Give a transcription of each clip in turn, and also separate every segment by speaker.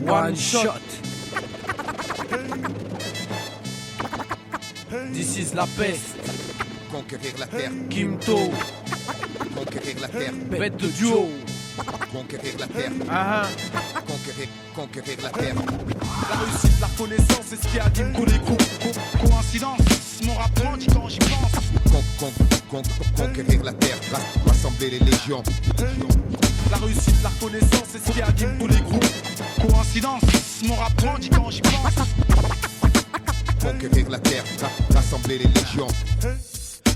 Speaker 1: One shot. This is la peste.
Speaker 2: Conquérir la terre.
Speaker 1: Kimto.
Speaker 2: Conquérir la terre.
Speaker 1: Bête de duo.
Speaker 2: Conquérir la terre. Conquérir la terre.
Speaker 3: La réussite, la reconnaissance, c'est ce qui anime tous les groupes. Coïncidence, mon rap grandit quand j'y pense.
Speaker 2: Conquérir la terre, rassembler les légions.
Speaker 3: La réussite, la reconnaissance, c'est ce qui anime tous les groupes. Coïncidence, mon rap grandit quand j'y pense.
Speaker 2: Conquérir la terre, rassembler les légions.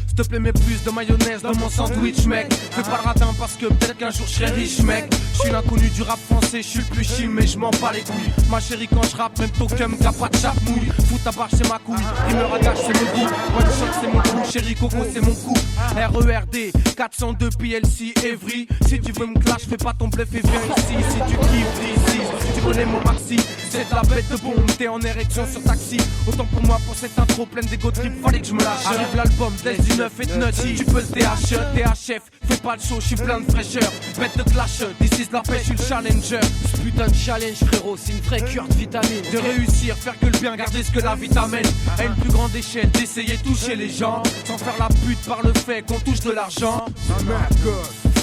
Speaker 1: S'il te plaît, mets plus de mayonnaise dans mon sandwich, mec. Fais pas le radin parce que peut-être qu'un jour je serai riche, mec. Je suis l'inconnu du rap français, je suis le plus chim, mais je m'en bats les couilles. Ma chérie, quand je rappe, même Tokum, qu'a pas de chape mouille. Fous ta barre, c'est ma couille. Rimeur à gage, c'est mon goût. One shot, c'est mon coup. Chérie, Coco, c'est mon coup. RERD, 402 PLC, Evry. Si tu veux me clash, fais pas ton bluff et viens ici. Si tu kiffes, ici. Tu connais mon maxi. C'est de la bête de bombe, t'es en érection sur taxi. Autant pour moi, pour cette intro pleine d'égo trip, fallait que je me lâche. Arrive l'album, laisse du neuf et de nutty. Tu peux le THF, fais pas le show, je suis plein de fraîcheur. Bête de clash, this is la paix, je suis le challenger.
Speaker 4: Ce putain de challenge, frérot, c'est une vraie cure de vitamine.
Speaker 1: De réussir, faire que le bien, garder ce que la vie t'amène. À une plus grande échelle, d'essayer de toucher les gens. Sans faire la pute par le fait qu'on touche de l'argent.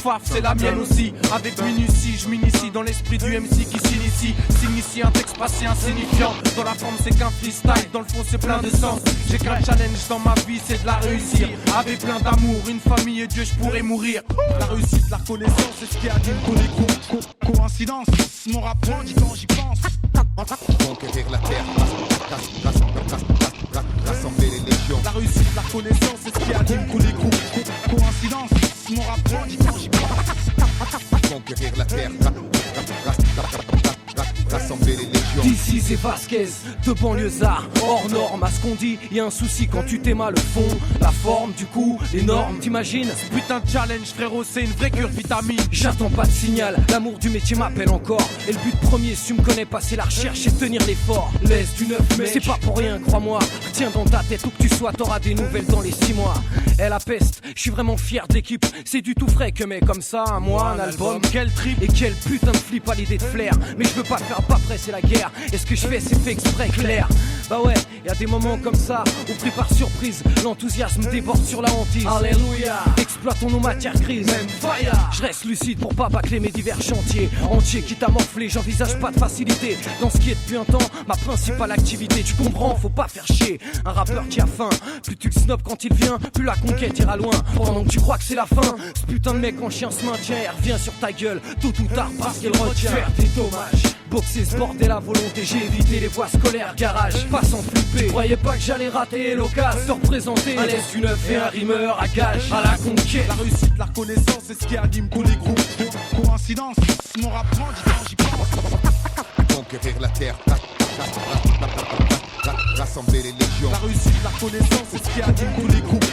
Speaker 1: Faf, c'est la mienne aussi. Avec minutie, je m'initie dans l'esprit du MC qui s'initie. S'initie un texte pas si insignifiant. Dans la forme, c'est qu'un freestyle. Dans le fond, c'est plein de sens. J'ai qu'un challenge dans ma vie, c'est de la réussir. Avec plein d'amour, une famille et Dieu, je pourrais mourir.
Speaker 3: La réussite, la reconnaissance, c'est ce qui anime tous les groupes. Coïncidence, mon rap grandit quand j'y pense.
Speaker 2: Conquérir la terre, rassembler les légions.
Speaker 3: La réussite, la reconnaissance, c'est ce qui anime tous les groupes. Coïncidence, mon rap grandit quand j'y pense.
Speaker 2: Conquérir la terre, rassembler les légions.
Speaker 4: D'ici c'est Vasquez, de banlieusard, hors norme. À ce qu'on dit, y a un souci quand tu t'aimes le fond, la forme, du coup, les normes, t'imagines?
Speaker 1: Putain de challenge, frérot, c'est une vraie cure de vitamine.
Speaker 4: J'attends pas de signal, l'amour du métier m'appelle encore. Et le but premier, si tu me connais pas, c'est la recherche et tenir l'effort. Laisse du neuf, mec, c'est pas pour rien, crois-moi. Retiens dans ta tête où que tu sois, t'auras des nouvelles dans les 6 mois. Et la peste, je suis vraiment fier de l'équipe. C'est du tout frais que mec comme ça, un mois, un album.
Speaker 1: Quel trip
Speaker 4: et quel putain de flip à l'idée de flair. Mais je veux pas faire pas près, c'est la guerre. Et ce que je fais, c'est fait exprès, clair. Bah ouais, y'a des moments comme ça où pris par surprise, l'enthousiasme déborde sur la hantise. Alléluia, exploitons nos matières grises. Même fire. Je reste lucide pour pas bâcler mes divers chantiers. Entier quitte à morfler, j'envisage pas de facilité. Dans ce qui est depuis un temps, ma principale activité. Tu comprends, faut pas faire chier. Un rappeur qui a faim, plus tu le snobs quand il vient, plus la conquête ira loin. Pendant que tu crois que c'est la fin, ce putain de mec en chien se maintient et revient sur ta gueule, tôt ou tard parce qu'il retient. Faire des dommages. Boxer ce bordel à volonté, j'ai évité les voies scolaires, garage, pas sans flipper. Je croyais pas que j'allais rater l'occasion de représenter un laisse du neuf et un rimeur à gage, à la conquête.
Speaker 3: La réussite, la reconnaissance, c'est ce qui anime tous les groupes. Coïncidence, mon rap grandit quand j'y pense.
Speaker 2: Conquérir la terre, rassembler les légions.
Speaker 3: La réussite, la reconnaissance, c'est ce qui anime tous les groupes.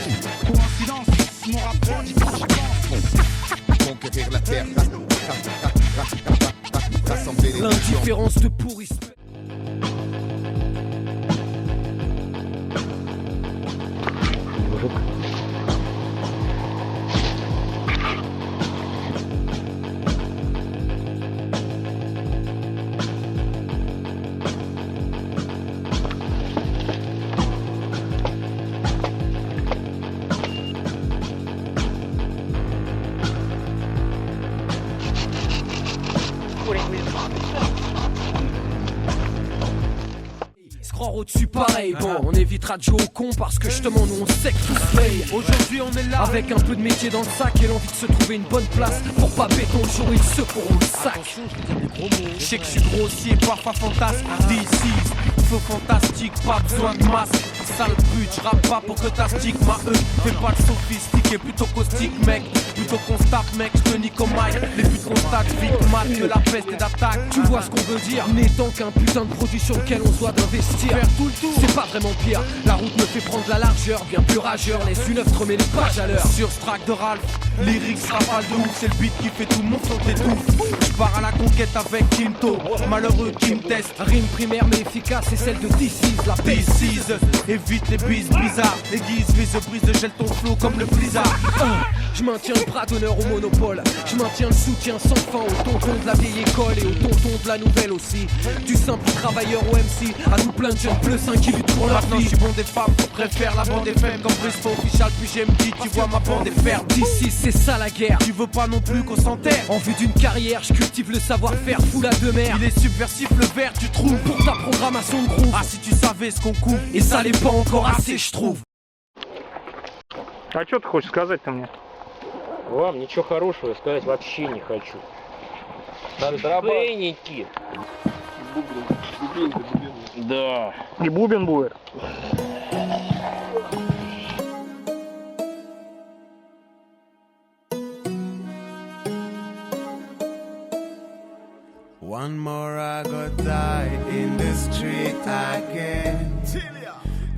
Speaker 3: Coïncidence, mon rap grandit quand j'y pense.
Speaker 2: Conquérir la terre, rassembler les légions.
Speaker 4: L'indifférence te pourrit. Au-dessus pareil, bon on évitera de jouer au con parce que justement nous on sait que tout se paye.
Speaker 1: Aujourd'hui on est là
Speaker 4: avec un peu de métier dans le sac et l'envie de se trouver une bonne place pour pas béton le jour où ils secourront le sac.
Speaker 1: Je sais que je suis grossier, parfois fantasque. D'ici, feu fantastique, pas besoin de masque. Sale pute, je rappe pas pour que ta stigma fais pas de sophistiqué, plutôt caustique mec. Plutôt qu'on se tape mec, je te nique au mic. Les buts constatent vite mat que la peste et d'attaque.
Speaker 4: Tu vois ce qu'on veut dire, n'étant qu'un putain de produit sur lequel on se doit d'investir.
Speaker 1: Faire tout le tour,
Speaker 4: c'est pas vraiment pire. La route me fait prendre la largeur, bien plus rageur. Laisse une œuvre te remet les pages à l'heure.
Speaker 1: Sur ce track de Ralph, lyrics rafale de ouf. C'est le beat qui fait tout le monde sauter tout. Je pars à la conquête avec Kimto, malheureux qui me teste.
Speaker 4: Rime primaire mais efficace, c'est celle de This is la
Speaker 1: This is, Évite les bises bizarres, aiguise, vise, brise, gèle ton flow comme le blizzard.
Speaker 4: Je maintiens le bras d'honneur au monopole. Je maintiens le soutien sans fin aux tontons de la vieille école et aux tontons de la nouvelle aussi. Du simple travailleur au MC à tout plein de jeunes bleus seins qui luttent pour leur
Speaker 1: Maintenant
Speaker 4: vie.
Speaker 1: je suis bon des femmes, préfère la bande FM comme Brice official. Puis j'MD, tu vois ma bande est ferme.
Speaker 4: D'ici c'est ça la guerre.
Speaker 1: Tu veux pas non plus qu'on s'enterre.
Speaker 4: En vue d'une carrière, je cultive le savoir-faire, fou la demeure.
Speaker 1: Il est subversif le verre, tu trouves.
Speaker 4: Pour ta programmation de groove.
Speaker 1: Ah si tu savais ce qu'on couvre.
Speaker 4: Et ça l'est pas encore assez, je trouve.
Speaker 5: А что ты хочешь сказать-то мне?
Speaker 6: Вам ничего хорошего сказать вообще не хочу. Настроенники. Да.
Speaker 5: И бубен будет.
Speaker 7: One more I go die in the street again.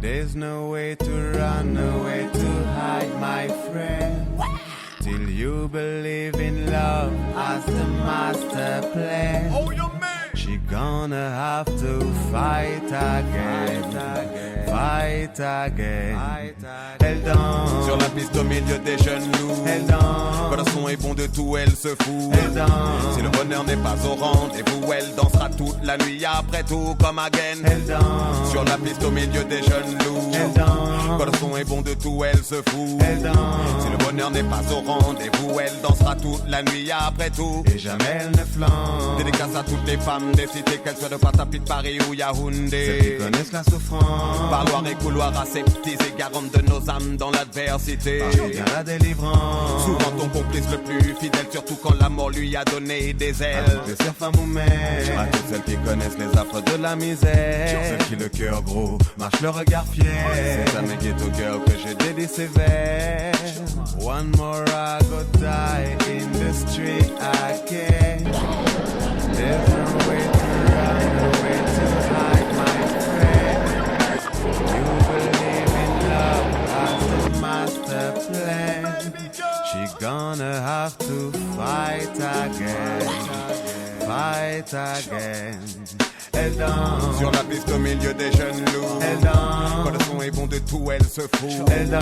Speaker 7: There's no way to run, no way to hide, my friend. Till you believe in love as the master plan. Oh, your man. She gonna have to fight again, fight again. Elle danse
Speaker 2: Sur la piste au milieu des jeunes loups.
Speaker 7: Elle danse.
Speaker 2: Quand le son est bon de tout, elle se fout.
Speaker 7: Elle danse.
Speaker 2: Si le bonheur n'est pas au rendez-vous, elle dansera toute la nuit après tout comme again.
Speaker 7: Elle danse.
Speaker 2: Sur la piste au milieu des jeunes loups.
Speaker 7: Elle danse.
Speaker 2: Quand le son est bon de tout, elle se fout.
Speaker 7: Elle danse.
Speaker 2: Si le bonheur n'est pas au rendez-vous, elle dansera toute la nuit après tout.
Speaker 7: Et jamais elle ne flanque.
Speaker 2: Dédicace à toutes les femmes des cités, qu'elles soient de Patapit, Paris ou Yaoundé.
Speaker 7: Celles qui connaissent la souffrance.
Speaker 2: Parloir et couloir aseptisés, garantes de nos âmes dans l'adversité.
Speaker 7: Paris vient la délivrance.
Speaker 2: Souvent ton complice le plus fidèle, surtout quand la mort lui a donné des ailes.
Speaker 7: Les sœurs, femmes ou mères. À toutes celles qui connaissent les affres de la misère. Celles qui le cœur gros marchent le regard fier. C'est à mes ghetto girls que je dédie ces vers. One more I go die in the street again. There's no way to run, no way to hide, my friend. You believe in love as the master plan. She gonna have to fight again, fight again. Elle danse
Speaker 2: sur la piste au milieu des jeunes loups.
Speaker 7: Elle danse
Speaker 2: quand le son est bon de tout, elle se fout.
Speaker 7: Elle danse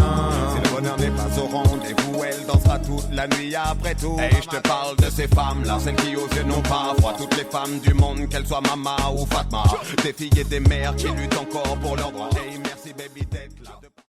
Speaker 2: si le bonheur n'est pas au rendez-vous, elle dansera toute la nuit après tout. Et je te parle de ces femmes-là, celles qui aux yeux n'ont pas froid. Toutes les femmes du monde, qu'elles soient Mama ou Fatma. Des filles et des mères qui luttent encore pour leurs droits. Et merci baby d'être là.